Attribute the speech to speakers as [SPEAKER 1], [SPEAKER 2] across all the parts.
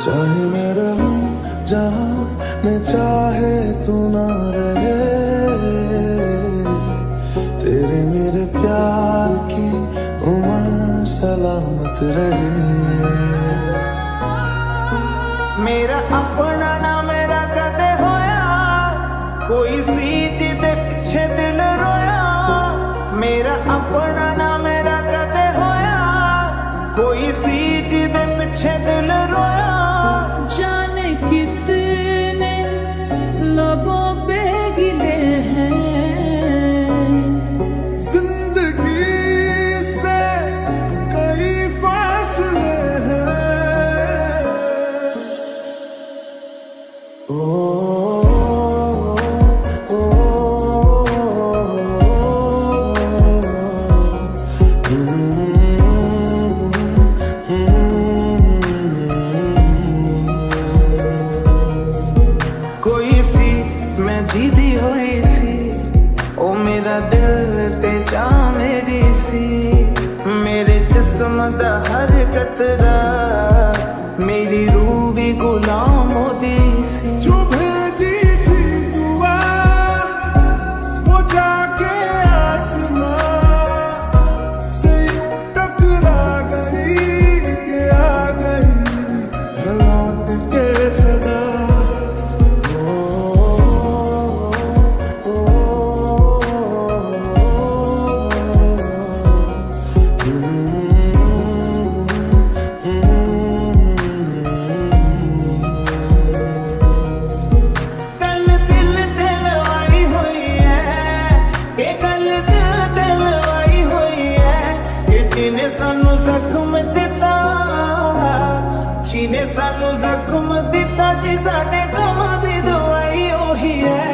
[SPEAKER 1] चाहे मैं रहूं जहां मैं चाहे तू ना रहे, तेरे मेरे प्यार की उम्र सलामत रहे।
[SPEAKER 2] मेरा अपना ना मेरा कदे होया, कोई सी जिदे पिछे दिल रोया। मेरा अपना ना मेरा कदे होया, कोई सी जिदे पिछे दिल रोया।
[SPEAKER 3] जाने कितने लबों पे गिले हैं,
[SPEAKER 1] जिंदगी से कई फासले हैं।
[SPEAKER 2] कोई सी मैं जीदी हुई सी, ओ मेरा दिल ते जा मेरी सी। मेरे जिस्म दा हर कतरा मेरी रूह भी गुलाम होदी सी।
[SPEAKER 1] जो भेजी थी दुआ वो जाके आसमां से टकरा गई के आ गई है लौट के सदा।
[SPEAKER 2] जिने सानू जख्म दिता जी साडे गम दी दवाई ओही है।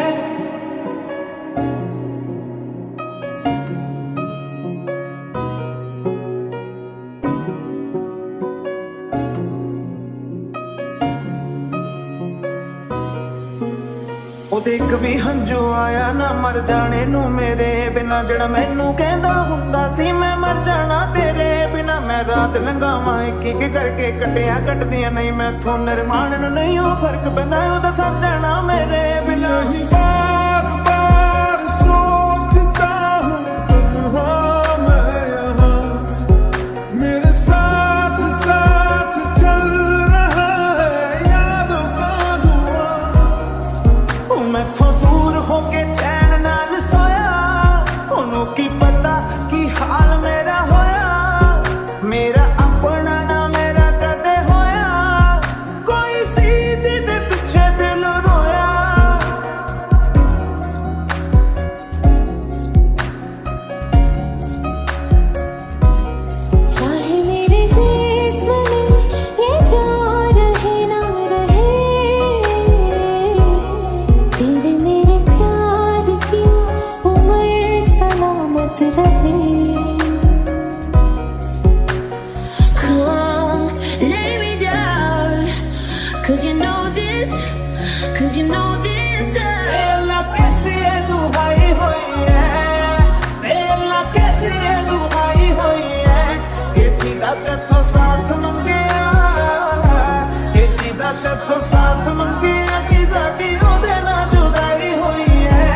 [SPEAKER 2] ओदे एक भी हंजू आया ना मर जाने नू मेरे बिना, जड़ा मैनू कहंदा हुंदा सी मैं मर जाना तेरे बिना। मैं रात लंघावां एक एक करके कटिया कटदियां नहीं मैथों, निर्माण नू नहीं हो फर्क पैंदा ओदा सर जाना मेरे बिना।
[SPEAKER 1] बार बार सोचता हूँ तन्हा मैं यहाँ, मेरे साथ साथ चल रहा है यादों का धुआं।
[SPEAKER 2] मैथों दूर होके चैन नाल सोया, ओनू की पता की हाल मेरा होया। मेरा अपना ना मेरा कदे होया, कोई सी जिदे पिछे दिल रोया।
[SPEAKER 3] चाहे मेरे जिस्म में ये जान रहे ना रहे, तेरे मेरे प्यार की उम्र सलामत रहे। Come, lay me down, 'cause you know this, 'cause you know this.
[SPEAKER 2] बेला कैसी है दुहाई हुई है, बेला कैसी है दुहाई हुई है। ये जीदा तेथों साथ मंगिया, ये जीदा तेथों साथ मंगिया कि साडी ओदे नाल जुदाई हुई है।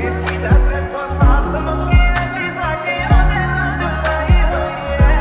[SPEAKER 2] ये जीदा तेथों साथ मंगिया कि साडी ओदे नाल जुदाई हुई है।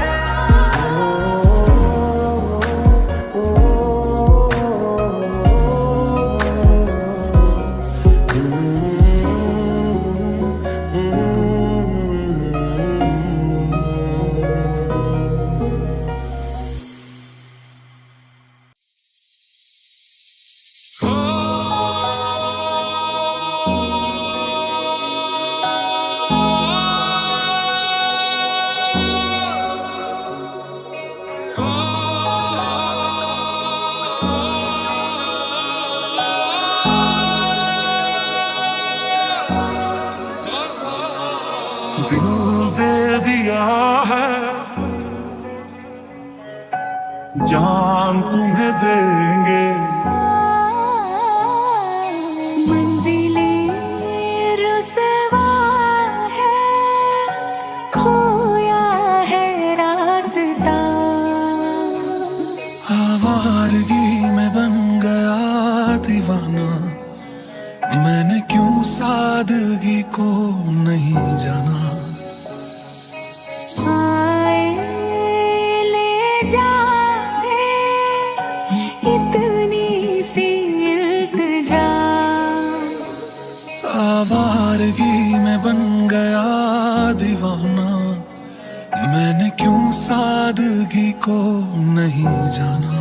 [SPEAKER 1] दिल दे दिया है जान तुम्हें देंगे,
[SPEAKER 3] मंजिले रुसवा है
[SPEAKER 1] को नहीं जाना।
[SPEAKER 3] आए ले जाए इतनी सी इल्तिजा,
[SPEAKER 1] आवारगी में बन गया दीवाना, मैंने क्यों सादगी को नहीं जाना।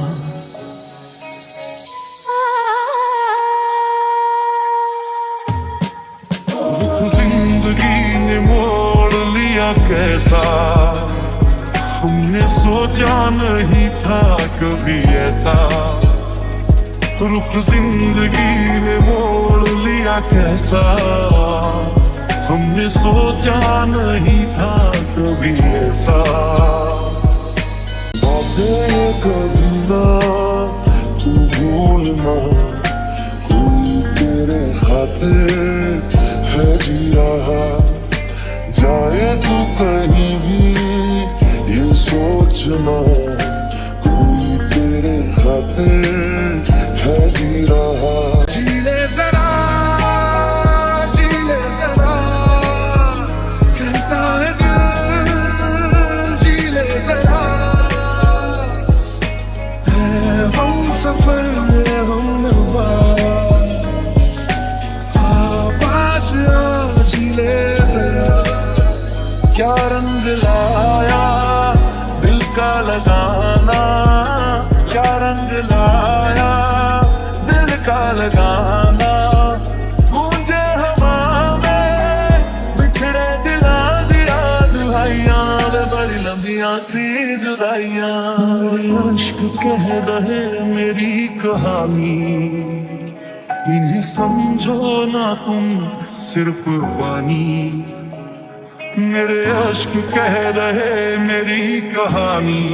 [SPEAKER 1] जिंदगी ने मोड़ लिया कैसा, हमने सोचा नहीं था कभी ऐसा। रुख जिंदगी ने मोड़ लिया कैसा, हमने सोचा नहीं था कभी ऐसा। बातें कभी ना तू भूलना, कोई तेरे खातिर है जी रहा। जाए तू कहीं भी ये सोचना, कोई तेरे खातिर है जी रहा। जी ले जरा, जी ले जरा, कहता है दिल, जी ले जरा। है हम सफर में हम नवा, पास आ जी ले जरा। क्या रंग लाया दिल का लगाना, क्या रंग लाया दिल का लगाना। मुझे हवा में बिछड़े दिला दिया दुहाइयां, बड़ी लंबियां सी जुदाइयां। मेरे अश्क कह रहे मेरी कहानी, इन्हें समझो ना तुम सिर्फ पानी। मेरे अश्क कह रहे मेरी कहानी,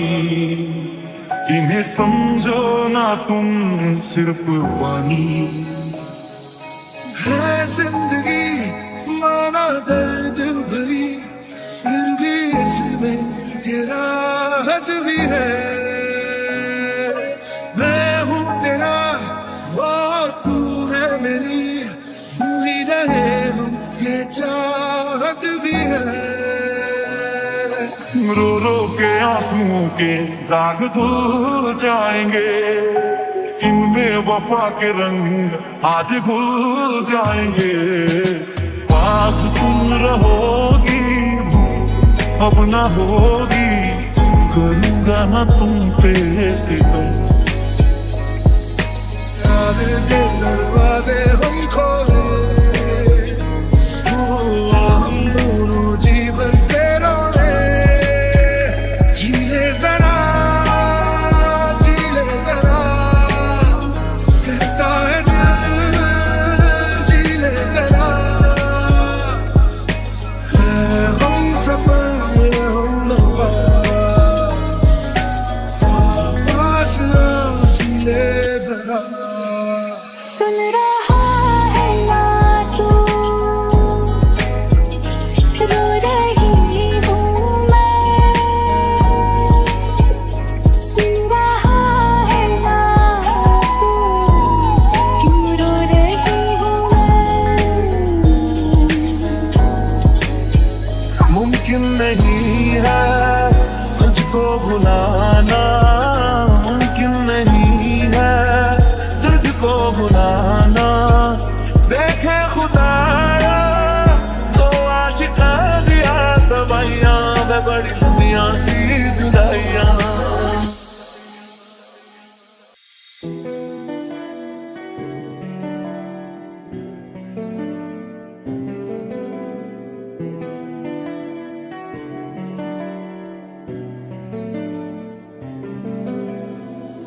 [SPEAKER 1] इन्हें समझो ना तुम सिर्फ पानी। है जिंदगी माना दर्द भरी, फिर भी इसमें ये राहत भी है। मैं हूँ तेरा और तू है मेरी, यूं ही रहे हम ये चाहत भी है। रो रो के आंसुओं के दाग धुल जाएंगे, इनमें वफा के रंग आज भूल जाएंगे। पास तुम रहोगी अब ना होगी, करूँगा ना तुम पे सितम। याद के दरवाजे हम खोले, हम दोनों जी भर के रोले। जी ले जरा, जी ले जरा, कहता है दिल, जी ले जरा। है हम सफर में हम नवा, पास आ जी ले जरा।
[SPEAKER 3] सुन रहा है ना तू, रो रही हूँ मैं। सुन रहा है ना तू, क्यों रो रही हूँ मैं।
[SPEAKER 1] मुमकिन नहीं है तुझको भुलाना, मुमकिन नहीं है तुझको भुलाना। देखे खुदाया तो आशिका दिया दवाइयां, वे बड़ी लंबियां सी जुदाइयां।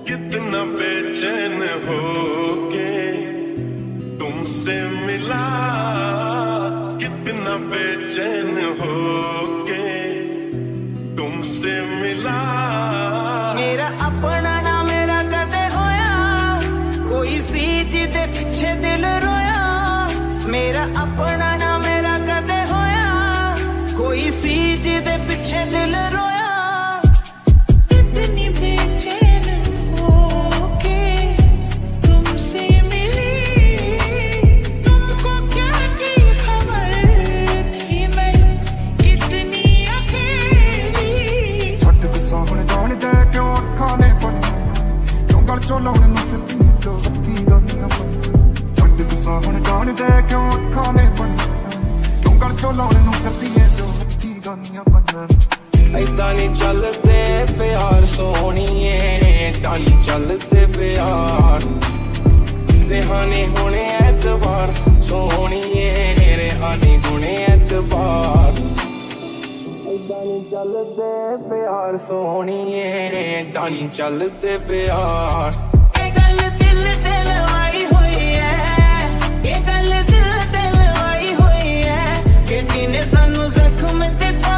[SPEAKER 1] कितना बेचैन होके तुमसे मिला, कितना बेचैन होके तुमसे मिला।
[SPEAKER 2] मेरा अपना ना मेरा कदे होया, कोई सी जिदे पिछे दिल रोया। मेरा अपना ना मेरा कदे होया, कोई सी जिदे पिछे दिल रोया।
[SPEAKER 3] इतनी बेचैन होके तुमसे मिली, तुमको क्या की खबर।
[SPEAKER 1] ਲਾਉਣ ਨੂੰ ਕਰਦੀਆਂ ਜੋ ਹੱਥੀ ਗਾਨੀਆਂ ਪਾਈਆਂ
[SPEAKER 4] ਏਦਾਂ ਨੀ ਚੱਲਦੇ ਪਿਆਰ ਸੋਹਣੀਏ ਏਦਾਂ ਨੀ ਚੱਲਦੇ ਪਿਆਰ ਰਿਹਾਨੀ ਹੁਣੇ ਐਤਵਾਰ ਸੋਹਣੀਏ ਰਿਹਾਨੀ ਹੁਣੇ ਐਤਵਾਰ ਏਦਾਂ ਨੀ ਚੱਲਦੇ ਪਿਆਰ ਸੋਹਣੀਏ ਏਦਾਂ ਨੀ ਚੱਲਦੇ ਪਿਆਰ
[SPEAKER 2] ਇਹ ਗੱਲ ਦਿਲ ਤੇ ਲਵਾਈ ਹੋਈ ਐ ਇਹ ਗੱਲ ਦਿਲ ਤੇ ਲਵਾਈ ਹੋਈ ਐ ਕਿ ਜਿਹਨੇ ਸਾਨੂੰ ਜ਼ਖਮ ਦਿੱਤਾ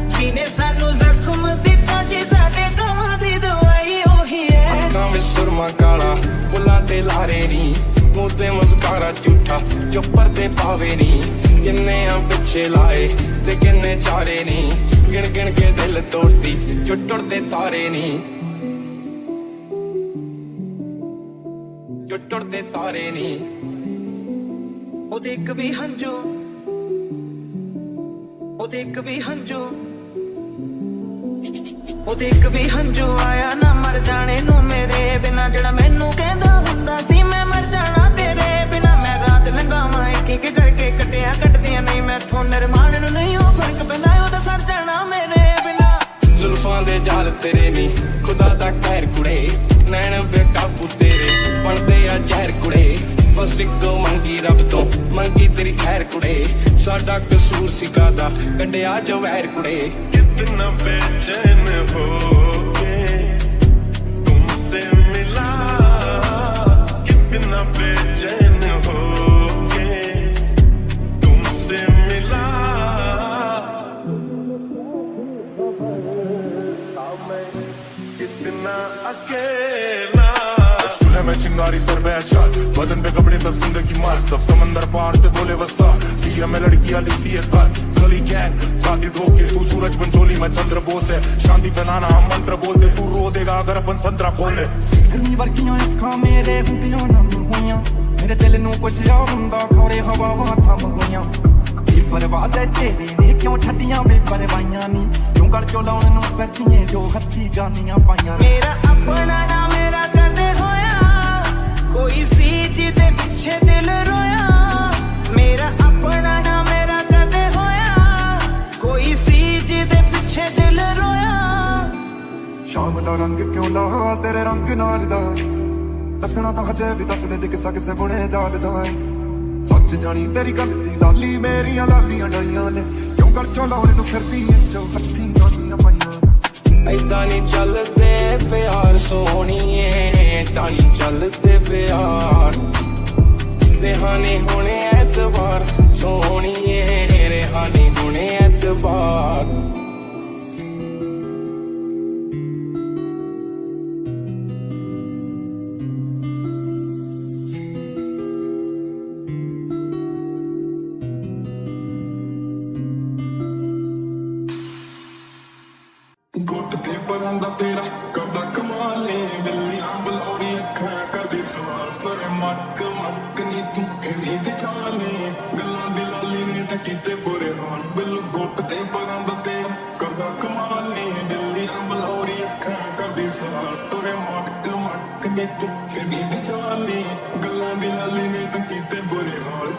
[SPEAKER 2] ਜਿਹਨੇ ਸਾਨੂੰ ਜ਼ਖਮ ਦਿੱਤਾ ਜੀ ਸਾਡੇ ਗਮਾਂ ਦੀ ਦਵਾਈ ਉਹੀ ਐ
[SPEAKER 4] ਅੱਖਾਂ ਵਿੱਚ ਸੁਰਮਾ ਕਾਲਾ ਬੁੱਲਾਂ ਤੇ ਲਾਰੇ ਨੀ ਮੂੰਹ ਤੇ ਮੁਸਕਾਰਾ ਝੂਠਾ ਜੋ ਪਰਦੇ ਪਾਵੇ ਨੀ ਕਿੰਨੇ ਆ ਪਿੱਛੇ ਲਾਏ ਤੇ ਕਿੰਨੇ ਚਾਰੇ ਨੀ ਗਿਣ ਗਿਣ ਕੇ ਦਿਲ ਤੋੜਦੀ ਜੋ ਟੁੱਟਦੇ ਤਾਰੇ ਨੀ ਜੋ ਟੁੱਟਦੇ ਤਾਰੇ ਨੀ
[SPEAKER 2] ਉਹਦੇ ਇੱਕ ਵੀ ਹੰਝੂ ਉਹਦੇ ਇੱਕ ਵੀ ਹੰਝੂ ਉਹਦੇ ਇੱਕ ਵੀ ਹੰਝੂ ਆਇਆ ਨਾ ਮਰ ਜਾਣੇ ਨੂੰ ਮੇਰੇ ਬਿਨਾ ਜਿਹੜਾ ਮੈਨੂੰ ਕਹਿੰਦਾ ਹੁੰਦਾ ਸੀ ਮੈਂ ਮਰ ਜਾਣਾ ਤੇਰੇ ਬਿਨਾ ਮੈਂ ਰਾਤ ਲੰਘਾਵਾਂ ਇੱਕ ਇੱਕ ਕਰਕੇ ਕੱਟਿਆ ਕੱਟਦੀਆਂ ਨਹੀਂ ਮੈਥੋਂ ਨਿਰਮਾਣ ਨੂੰ ਨਹੀਂ ਉਹ ਫਰਕ ਪੈਂਦਾ ਉਹਦਾ ਸੜ ਜਾਣਾ ਮੇਰੇ ਬਿਨਾ
[SPEAKER 4] ਜ਼ੁਲਫਾਂ ਦੇ ਜਾਲ ਤੇਰੇ ਨੀ ਖੁਦਾ ਦਾ ਕਹਿਰ ਕੁੜੇ ਨੈਣ ਬੇਕਾਬੂ ਤੇਰੇ ਬਣਦੇ ਆ ਜ਼ਹਿਰ ਕੁੜੇ ਬਸ ਇੱਕੋ ਮੰਗੀ ਰੱਬ ਤੋਂ ਮੰਗੀ ਤੇਰੀ ਖੈਰ ਕੁੜੇ ਸਾਡਾ ਕਸੂਰ ਸੀ ਕਾਦਾ ਕੱਢਿਆ ਜੋ ਵੈਰ ਕੁੜੇ
[SPEAKER 5] कितना बेचैन हो के तुमसे मिला कितना बेचैन हो के तुमसे मिला कितना अकेला मैं चिंगारी सर बैठ बदन पे कपड़े सब जिंदगी मस्त सब समंदर पार से बोले वस्ता पिया में लड़कियां लेती है कल गली गैंग शादी धोखे तू सूरज पंचोली मैं चंद्र बोस है शांति बनाना हम मंत्र बोलते तू रो देगा अगर अपन संतरा खोल ले
[SPEAKER 1] ਗਰਮੀ ਵਰਗੀਆਂ ਅੱਖਾਂ ਮੇਰੇ ਹੁੰਦੀਆਂ ਨਮ ਹੋਈਆਂ ਮੇਰੇ ਦਿਲ ਨੂੰ ਕੁਛ ਆ ਹੁੰਦਾ ਖੌਰੇ ਹਵਾਵਾਂ ਥੰਮ ਹੋਈਆਂ ਇਹ ਪਰਵਾਹ ਹੈ ਤੇਰੀ ਨੇ ਕਿਉਂ ਛੱਡੀਆਂ ਬੇਪਰਵਾਹੀਆਂ ਨੀ ਕਿਉਂ ਗਲ ਚੋਂ ਲਾਉਣ ਨੂੰ ਸੱਚੀਏ ਜੋ ਹੱਥੀ ਗਾਨੀਆਂ ਪਾਈਆਂ
[SPEAKER 2] ਮੇਰਾ ਆਪਣਾ ਨਾ ਮੇਰਾ ਕਦੇ ਹੋਇਆ ਕੋਈ ਸੀ ਜਿਹਦੇ ਪਿੱਛੇ ਦਿਲ ਰੋਇਆ ਮੇਰਾ ਆਪਣਾ ਨਾ ਮੇਰਾ ਕਦੇ ਹੋਇਆ ਕੋਈ ਸੀ ਜਿਹਦੇ ਪਿੱਛੇ ਦਿਲ ਰੋਇਆ
[SPEAKER 1] ਸ਼ਾਮ ਦਾ ਰੰਗ ਕਿਉਂ ਲਾਲ ਤੇਰੇ ਰੰਗ ਨਾਲ ਦਾ ਦੱਸਣਾ ਤਾਂ ਹਜੇ ਵੀ ਦੱਸਦੇ ਜੇ ਕਿਸਾ ਕਿਸੇ ਬੁਣੇ ਜਾਲਦਾ ਹੈ ਸੱਚ ਜਾਣੀ ਤੇਰੀ ਗੱਲ ਦੀ ਲਾਲੀ ਮੇਰੀਆਂ ਲਾਲੀਆਂ ਡਾਈਆਂ ਨੇ ਕਿਉਂ ਗਲ ਚੋਂ ਲਾਉਣ ਨੂੰ ਫਿਰਦੀ ਏ ਜੋ ਹੱਥੀ ਗਾਨੀਆਂ ਪਾਈਆਂ
[SPEAKER 4] ਏਦਾਂ ਨੀ ਚੱਲਦੇ ਪਿਆਰ ਸੋਹਣੀਏ ਏਦਾਂ ਨੀ ਚੱਲਦੇ ਪਿਆਰ ਰਿਹਾਨੀ ਹੁਣੇ ਐਤਵਾਰ ਸੋਹਣੀਏ ਰਿਹਾਨੀ ਹੁਣੇ ਐਤਵਾਰ
[SPEAKER 5] ਗੁੱਟ ਤੇ ਪਰਾਂਦਾ ਤੇਰਾ ਕਰਦਾ ਕਮਾਲੇ ਬਿੱਲੀਆਂ ਬਲੌਰੀ ਅੱਖਾਂ ਕਰਦੀ ਸਵਾਲ ਪਰ ਮੱਕ ਮੱਕ ਨੀ ਤੂੰ ਕਿੰਨੀ ਤੇ ਚਾਲੇ ਗੱਲਾਂ ਦੀ ਲਾਲੀ ਨੇ ਤਾਂ ਕੀਤੇ ਬੁਰੇ ਹਾਲ ਬਿੱਲ ਗੁੱਟ ਤੇ ਪਰਾਂਦਾ ਤੇਰਾ ਕਰਦਾ ਕਮਾਲੇ ਬਿੱਲੀਆਂ ਬਲੌਰੀ ਅੱਖਾਂ ਕਰਦੀ ਸਵਾਲ ਪਰ ਮੱਕ ਮੱਕ ਨੀ ਤੂੰ ਕਿੰਨੀ ਤੇ ਚਾਲੇ ਗੱਲਾਂ ਦੀ ਲਾਲੀ ਨੇ ਤਾਂ ਕੀਤੇ ਬੁਰੇ ਹਾਲ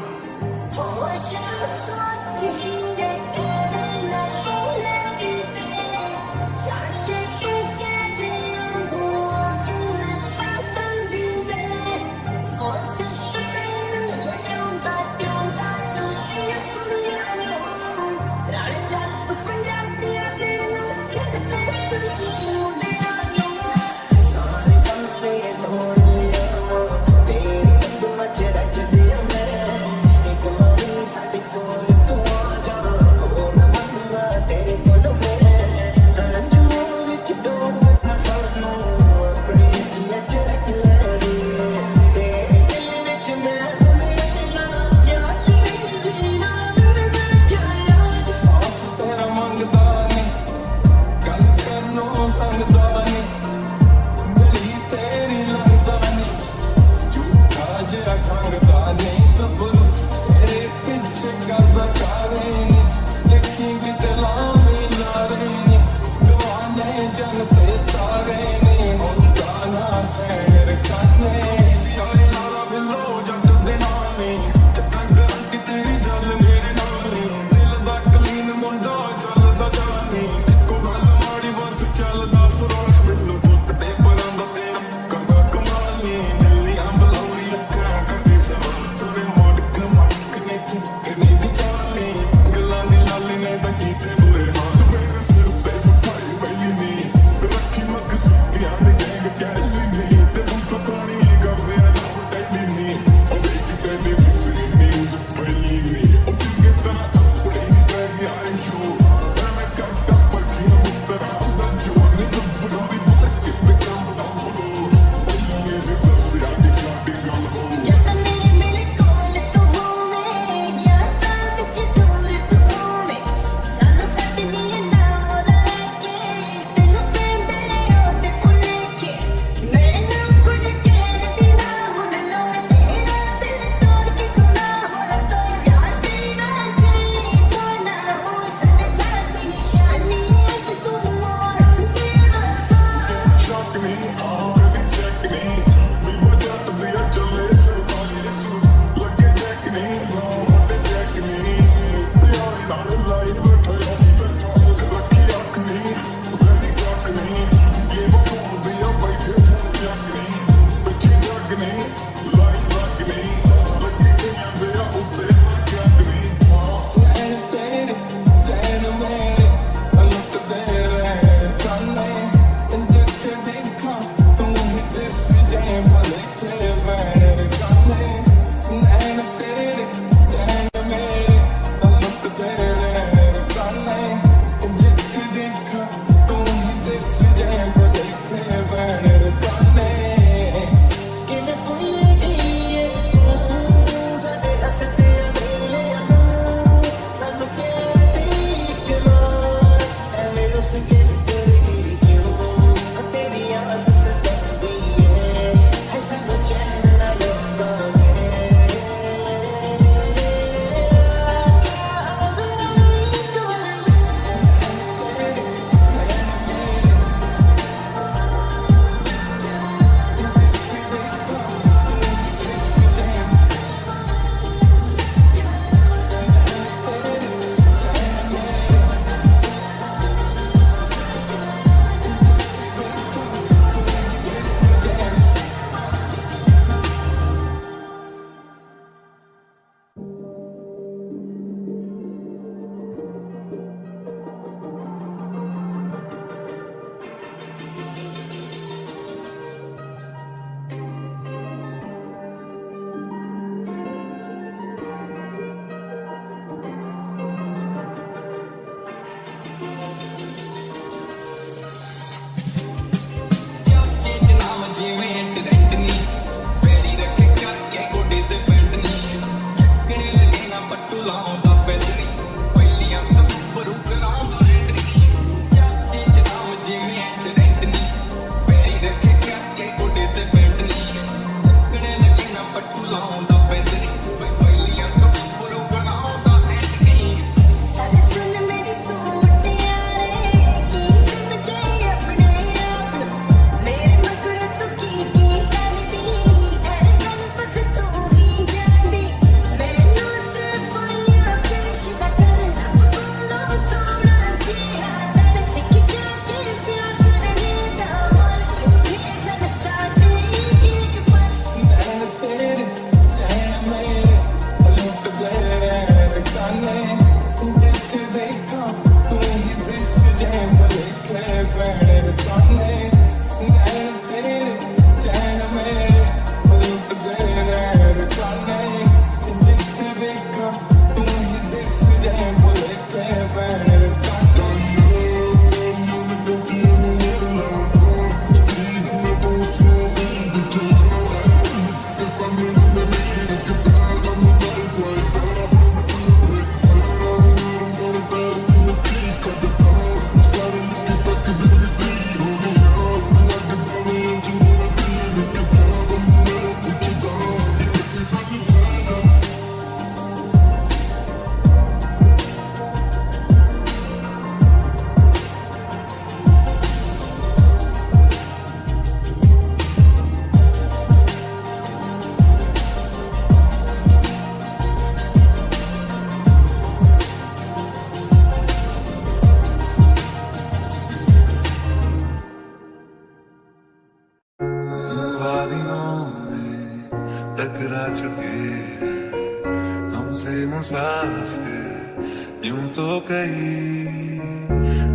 [SPEAKER 5] यूं तो कहीं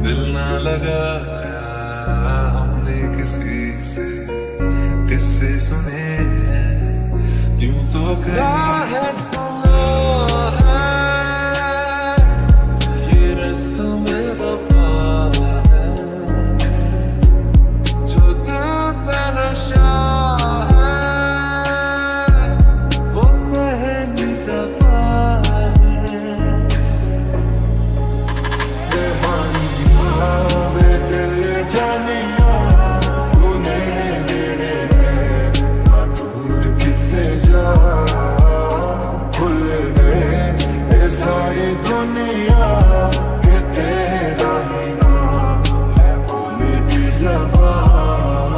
[SPEAKER 5] दिल ना लगाया हमने किसी से, किससे सुने यूं तो कहीं सुना है ये रस्म वफा है जो दिल पे नशा है वो पहली दफा है।
[SPEAKER 1] सारी दुनिया के तेरा ही नाम है बोले की ज़बान।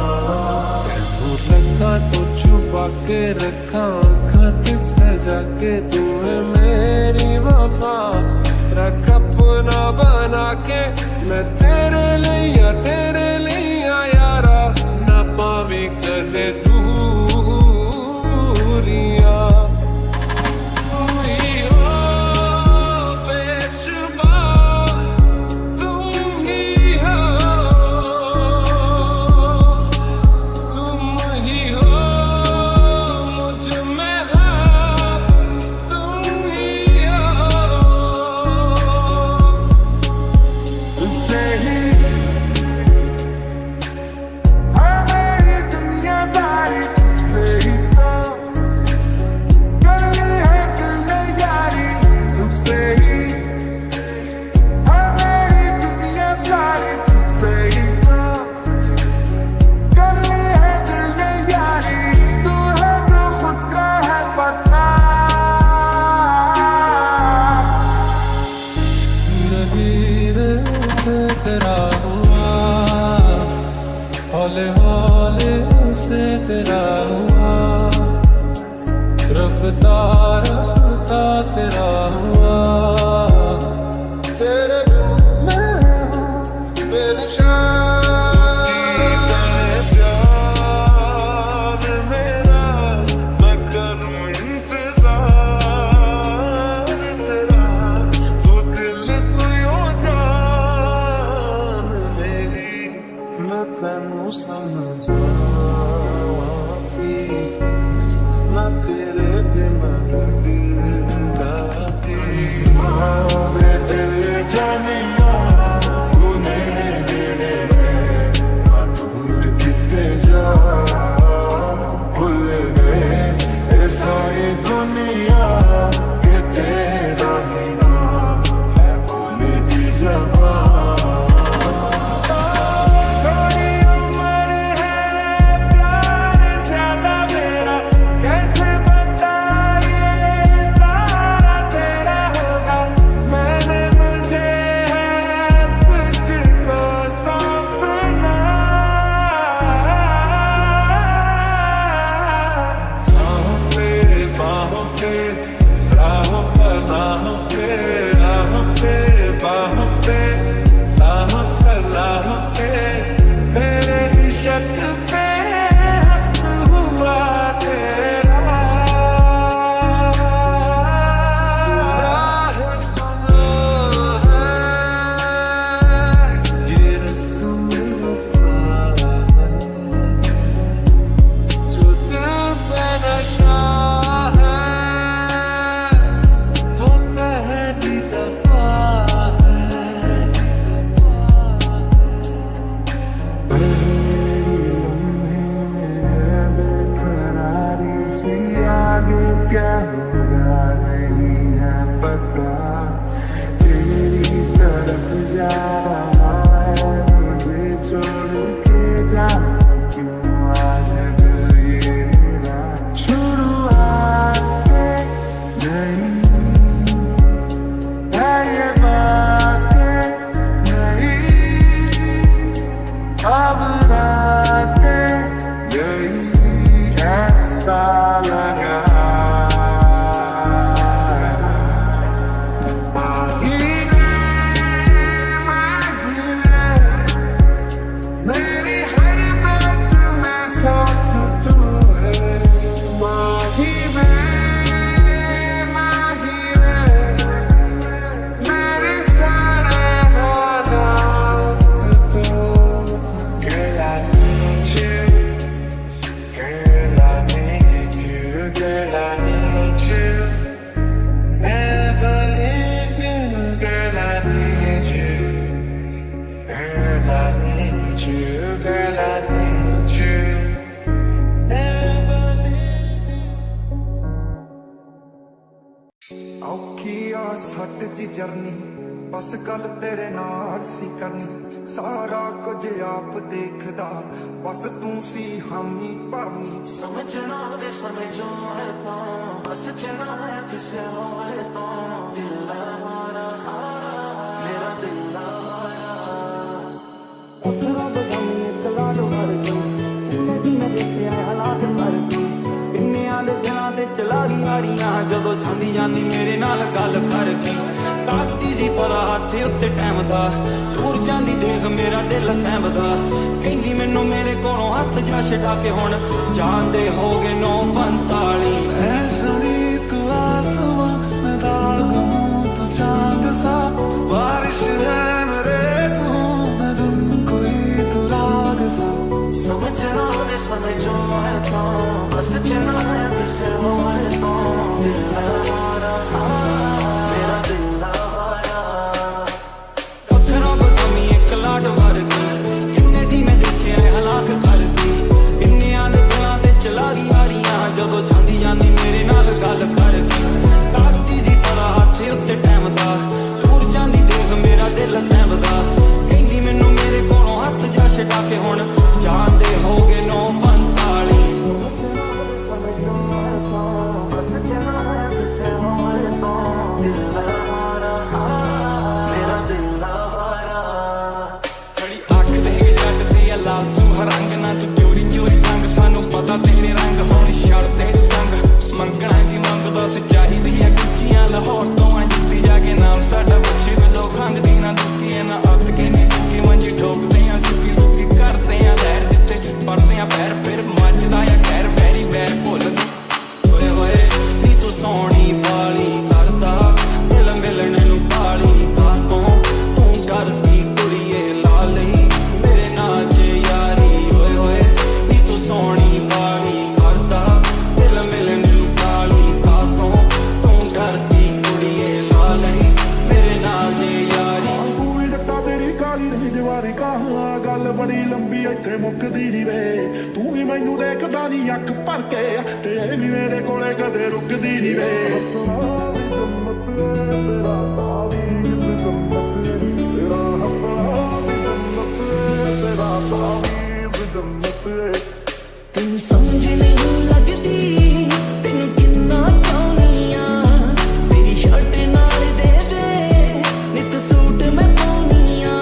[SPEAKER 5] रखा तो छुपा के रखा आँखा किससे जाके तू है मेरी वफा। रख अपना बना के मैं तेरे लिया यारा ना पावी कदे दूरिया। तेरा हुआ हौले हौले से तेरा हुआ रफ्ता रफ्ता तेरा हुआ तेरे बिन मैं हूँ बेनिशान।
[SPEAKER 1] तैनू समझा मैं तेरे बिना लगदा तेरे जानिया तू नेड़े नेड़े ना दूर किते जा भूल गए ये सारी दुनिया के तेरा ही नाम है बोले की ज़बान। क्या होगा नहीं है पता तेरी तरफ जा रहा है मुझे छोड़ के जाना क्यों आज दिल ये मेरा। शुरुआत नहीं है ये बातें नहीं अब रातें गई ऐसा लगा ਜਰਨੀ ਬਸ ਗੱਲ ਤੇਰੇ ਨਾਲ ਸੀ ਕਰਨੀ ਸਾਰਾ ਕੁਝ ਆਪ ਦੇਖਦਾ ਬਸ ਤੂੰ ਸੀ ਹਾਮੀ ਭਰਨੀ
[SPEAKER 2] ਸਮਝਣਾ ਵੇ ਸਮਝੋ ਤਾਂ ਬਸ ਚਨਾ ਕਿਸੇ ਹੋਰ ਤੋਂ ਦਿਲ ਮਾਰਾ ਮੇਰਾ ਦਿਲ ਆਇਆ ਉਤਰਾ ਬਦਮੀ ਇਤਲਾ ਲੋ ਮਰ ਗਈ ਕਿੰਨੇ ਦਿਨ ਦੇਖਿਆ ਹਾਲਾਤ ਮਰ ਗਈ ਕਿੰਨਿਆਂ ਦੇ ਦਿਨਾਂ ਤੇ ਚਲਾ ਗਈ ਆੜੀਆਂ ਜਦੋਂ ਜਾਂਦੀ ਜਾਂਦੀ ਮੇਰੇ ਨਾਲ ਗੱਲ ਕਰ ਗਈ ਕਾਤੀ ਸੀ ਪਲਾ ਹੱਥ ਉੱਤੇ ਟਾਈਮ ਦਾ ਦੂਰ ਜਾਂਦੀ ਦੇਖ ਮੇਰਾ ਦਿਲ ਸਹਿਮਦਾ ਕਹਿੰਦੀ ਮੈਨੂੰ ਮੇਰੇ ਕੋਲੋਂ ਹੱਥ ਜਾ ਛਡਾ ਕੇ ਹੁਣ ਜਾਂਦੇ ਹੋ ਗਏ 9:45
[SPEAKER 1] ਐ ਸੁਣੀ ਤੂੰ ਆਸਮਾਂ ਮੈਂ ਦਾਗਾਂ ਤੂੰ ਚਾਂਦ ਸਾ ਬਾਰਿਸ਼ ਹੈ ਮੇਰੇ ਤੂੰ ਮੈਂ ਧੁਨ ਕੋਈ ਤੂੰ ਰਾਗ ਸਾ
[SPEAKER 2] ਸਮਝਣਾ ਵੇ ਸਮਝੋ ਤਾਂ ਬਸ ਚਨਾ ਕਿਸੇ ਹੋਰ ਤੋਂ ਦਿਲ ਮਾਰਾ ਮੇਰਾ ਦਿਲ ਆਇਆ ਉਤਰਾ ਬਦਮੀ ਇੱਕ ਲਾਡ ਵਰਗੀ ਕਿੰਨੇ ਸੀ ਮੈਂ ਦੇਖਿਆ ਹਾਲਾਤ ਕਰਦੀ ਕਿੰਨਿਆਂ ਦੇ ਦਿਲਾਂ ਤੇ ਚਲਾ ਗਈ ਆੜੀਆਂ ਜਦੋਂ ਜਾਂਦੀ ਜਾਂਦੀ ਮੇਰੇ ਨਾਲ ਗੱਲ ਕਰ ਗਈ ਕਾਤੀ ਸੀ ਪਲਾ ਹੱਥ ਉੱਤੇ ਟਾਈਮ ਦਾ ਦੂਰ ਜਾਂਦੀ ਦੇਖ ਮੇਰਾ ਦਿਲ ਸਹਿਮਦਾ ਕਹਿੰਦੀ ਮੈਨੂੰ ਮੇਰੇ ਕੋਲੋਂ ਹੱਥ ਜਾ ਛਡਾ ਕੇ ਹੁਣ ਜਾਂਦੇ ਹੋ ਗਏ 9:45 ਮੇਰਾ ਦਿਲ ਆਵਾਰਾ
[SPEAKER 4] ਖੜੀ ਅੱਖ ਦੇ ਜੱਟ ਦੀ ਆ ਲਾਲ ਸੁਹਾ ਰੰਗ ਨਾ ਤੂੰ ਚੋਰੀ ਚੋਰੀ ਸੰਗ ਸਾਨੂੰ ਪਤਾ ਤੇਰੇ ਰੰਗ ਹੁਣ ਛੱਡਦੇ ਸੰਗ ਮੰਗਣਾ ਦੀ ਮੰਗਦਾ ਸੱਚਾਈ ਦੀ ਆ ਗੁੱਚੀਆਂ ਲਾਹੌਰ ਤੋਂ ਆ ਜਿੱਤੀ ਜਾ ਕੇ ਨਾਮ ਸਾਡਾ ਬੱਚੇ ਵੱਲੋਂ ਖੰਗਦੀ ਨਾ ਦੁੱਕੀ ਨਾ ਅੱਤ ਕੇ ਨਹੀਂ ਚੁੱਕੀ ਮੰਜੀ ਠੋਕਦੇ ਆ ਸੁੱਕੀ ਸੁੱਕੀ ਕਰਦੇ ਆ ਲਹਿਰ ਜਿੱਤੇ ਪੜਦੇ ਆ ਪੈਰ ਫਿਰ ਮੱਚਦਾ ਆ ਖੈਰ ਪੈਰੀ ਪੈਰ ਭੁੱਲ ਓਏ ਹੋਏ ਨੀ ਤੂੰ ਸੋਹਣੀ ਵਾਲੀ ਕਰਦਾ ਦਿਲ ਮਿਲਣ ਨੂੰ ਪਾਲੀ ਕਾਤੋਂ ਤੂੰ ਡਰਦੀ ਕੁੜੀਏ ਲਾ ਲਈ ਮੇਰੇ ਨਾਲ ਜੇ ਯਾਰੀ ਓਏ ਹੋਏ ਨੀ ਤੂੰ ਸੋਹਣੀ ਵਾਲੀ ਕਰਦਾ ਦਿਲ ਮਿਲਣ ਨੂੰ ਪਾਲੀ ਕਾਤੋਂ ਤੂੰ ਡਰਦੀ ਕੁੜੀਏ ਲਾ ਲਈ ਮੇਰੇ ਨਾਲ ਜੇ ਯਾਰੀ
[SPEAKER 5] ਤੂੰ ਜੱਟਾ ਤੇਰੀ ਕਾਲੀ ਨਹੀਂ ਜਵਾਰੀ ਕਹਾਂ ਗੱਲ ਬੜੀ ਲੰਬੀ ਇੱਥੇ ਮੁੱਕਦੀ ਨਹੀਂ ਵੇ ਤੂੰ ਵੀ ਮੈਨੂੰ ਦੇਖਦਾ ਨਹੀਂ ਅੱਖ ਭਰ ਕੇ ਤੇ ਇਹ ਵੀ ਮੇਰੇ ਕੋਲੇ ਕਦੇ ਰੁਕਦੀ ਨਹੀਂ ਵੇ
[SPEAKER 2] ਤੈਨੂੰ ਸਮਝ ਨਹੀਂ ਲੱਗਦੀ ਤੈਨੂੰ ਕਿੰਨਾ ਚਾਹੁੰਦੀ ਆ ਤੇਰੀ ਸ਼ਰਟ ਨਾਲ ਦੇ ਦੇ ਨਿੱਤ ਸੂਟ ਮੈਂ ਪਾਉਣੀ ਆ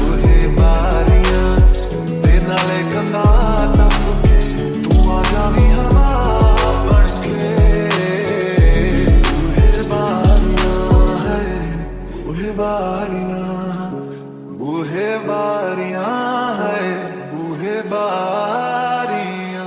[SPEAKER 1] ਓਏ ਬਾਰੀਆਂ ਤੇ ਨਾਲੇ ਕੰਨਾਂ ਟੱਪ ਕੇ ਤੂੰ ਆ ਜਾਵੀਂ ਹਵਾ ਬਣ ਕੇ ਓਏ ਬਾਰੀਆਂ ਹੈ ਓਏ ਬਾਰੀਆਂ ਓਏ ਬਾਰੀਆਂ ਹੈ ਓਏ ਬਾਰੀਆਂ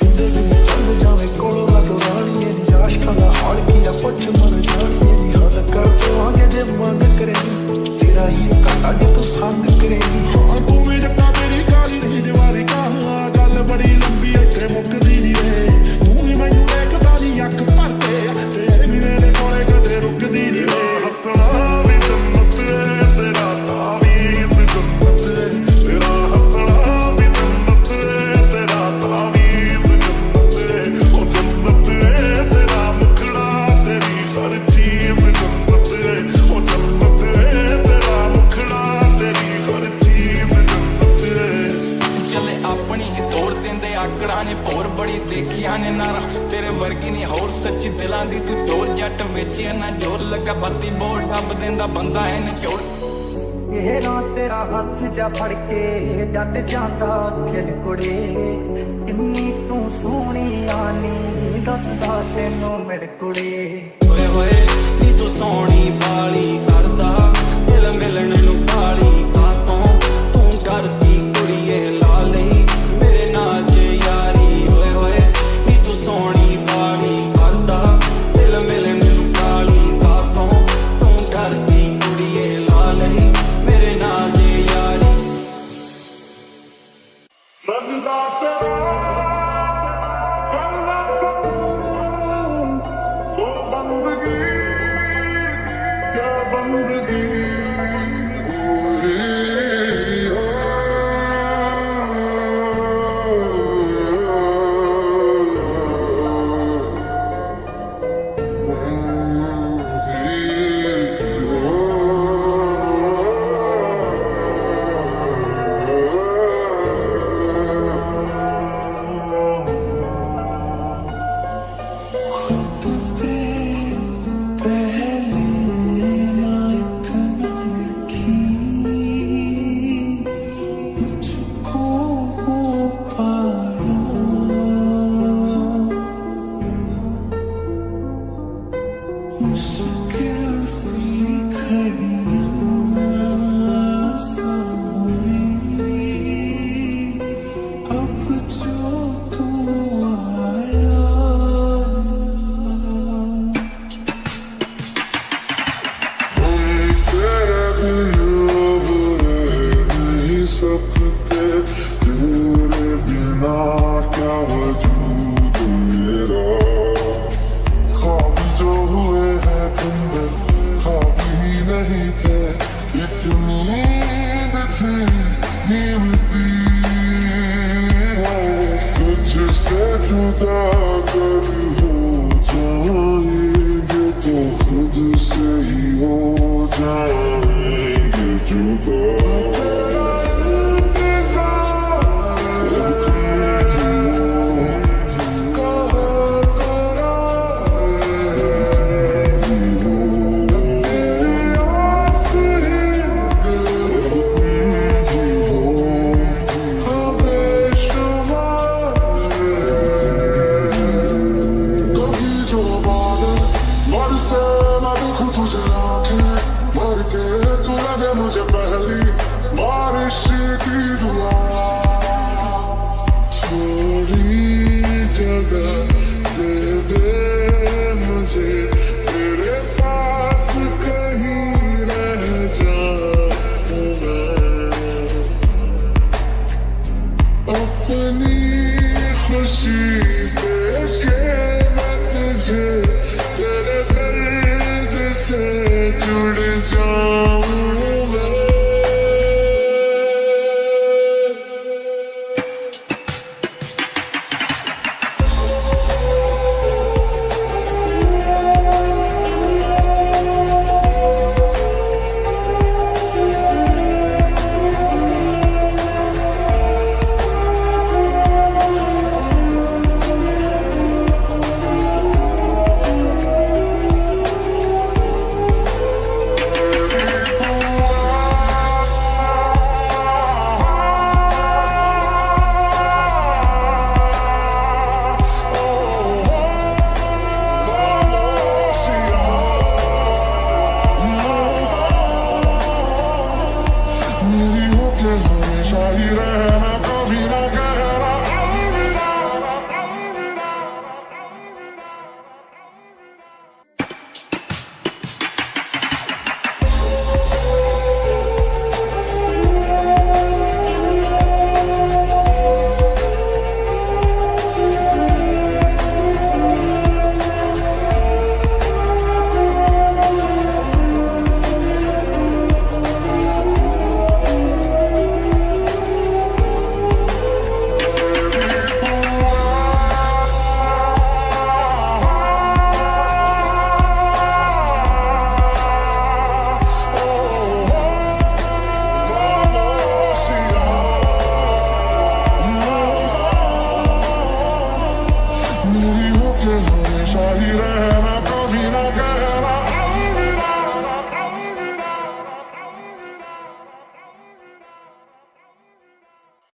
[SPEAKER 1] ਜਿੰਦੇ ਵਿੱਚ ਚੱਲ ਜਾਵੇ ਕੋਲੋਂ ਲਾਟੋ ਰਾਣੀਏ ਦੀ ਆਸ਼ਕਾਂ ਦਾ ਹਾਲ ਕੀ ਆ ਪੁੱਛ ਮਰ ਜਾਣੀਏ ਦੀ ਹੱਲ ਕਰ ਦੇਵਾਂਗੇ ਜੇ ਮੰਗ ਕਰੇਗੀ ਤੇਰਾ ਹੀ ਘਾਟਾ ਜੇ ਤੂੰ ਸੰਗ ਕਰੇਗੀ
[SPEAKER 5] ਹਾਂ ਤੂੰ ਵੀ ਜੱਟਾ ਤੇਰੀ ਕਾਲੀ ਨਹੀਂ ਜਵਾਰੀ ਕਹਾਂ ਗੱਲ ਬੜੀ ਲੰਬੀ ਇੱਥੇ ਮੁੱਕਦੀ ਨਹੀਂ ਵੇ ਤੂੰ ਵੀ ਮੈਨੂੰ ਦੇਖਦਾ ਨਹੀਂ ਅੱਖ ਭਰ ਕੇ ਤੇ ਇਹ ਵੀ ਮੇਰੇ ਕੋਲੇ ਕਦੇ ਰੁਕਦੀ ਨਹੀਂ ਵੇ ਹੱਸਣਾ ਵੀ ਜੰਨਤ ਏ ਤੇਰਾ ਤਾਵੀਜ਼ ਜੰਨਤ ਏ ਤੇਰਾ ਹੱਸਣਾ ਵੀ ਜੰਨਤ ਏ ਤੇਰਾ ਤਾਵੀਜ਼ ਜੰਨਤ ਏ ਉਹ ਜੰਨਤ ਏ ਤੇਰਾ ਮੁਖੜਾ ਤੇਰੀ ਹਰ ਚੀਜ਼ ਜੰਨਤ ਏ ਉਹ ਜੰਨਤ ਏ ਤੇਰਾ ਮੁਖੜਾ ਤੇਰੀ ਹਰ ਚੀਜ਼ ਜੰਨਤ ਏ
[SPEAKER 4] ਚੱਲੇ ਆਪਣੀ ਹੀ ਤੋੜ ਦਿੰਦੇ ਆਕੜਾਂ ਨੇ ਭੋਰ ਬੜੀ ਦੇਖੀਆਂ ਨੇ ਨਾਰਾ ਤੇਰੇ ਵਰਗੀ ਨਹੀਂ ਹੋਰ ਸੱਚੀ ਦਿਲਾਂ ਦੀ ਤੂੰ ਤੋੜ ਜੱਟ ਵਿੱਚ ਨਾ ਜੋਰ ਲੱਗਾ ਬੱਤੀ ਬੋਲ ਡੱਬ ਦਿੰਦਾ ਬੰਦਾ ਐ ਨਿਚੋੜ
[SPEAKER 2] ਇਹ ਨਾ ਤੇਰਾ ਹੱਥ ਜਾ ਫੜ ਕੇ ਜੱਟ ਜਾਂਦਾ ਖਿਲ ਕੁੜੇ ਕਿੰਨੀ ਤੂੰ ਸੋਹਣੀ ਆਨੀ ਦੱਸਦਾ ਤੈਨੂੰ ਮਿੜ ਕੁੜੇ
[SPEAKER 4] ਓਏ ਹੋਏ ਨੀ ਤੂੰ ਸੋਹਣੀ ਵਾਲੀ ਕਰਦਾ ਦਿਲ ਮਿਲਣ ਨੂੰ ਪਾਲੀ ਕਾਤੋਂ ਤੂੰ ਡਰਦੀ ਕੁੜੀਏ ਲਾ ਲਈ ਮੇਰੇ ਨਾਲ ਜੇ ਯਾਰੀ ਓਏ ਹੋਏ ਨੀ ਤੂੰ ਸੋਹਣੀ ਵਾਲੀ ਕਰਦਾ ਦਿਲ ਮਿਲਣ ਨੂੰ ਪਾਲੀ ਕਾਤੋਂ ਤੂੰ ਡਰਦੀ ਕੁੜੀਏ ਲਾ ਲਈ ਮੇਰੇ ਨਾਲ ਜੇ ਯਾਰੀ
[SPEAKER 5] ਸਜਦਾ ਤੇਰਾ ਸਭ ਉਹ ਬੰਦਗੀ ਕਿਆ ਬੰਦਗੀ
[SPEAKER 6] नहीं थे इतनी नींद थी नीम सी तुझसे जुदा कर हो जाएंगे तो खुद से ही हो जाएंगे जुदा मुझे पहली बारिश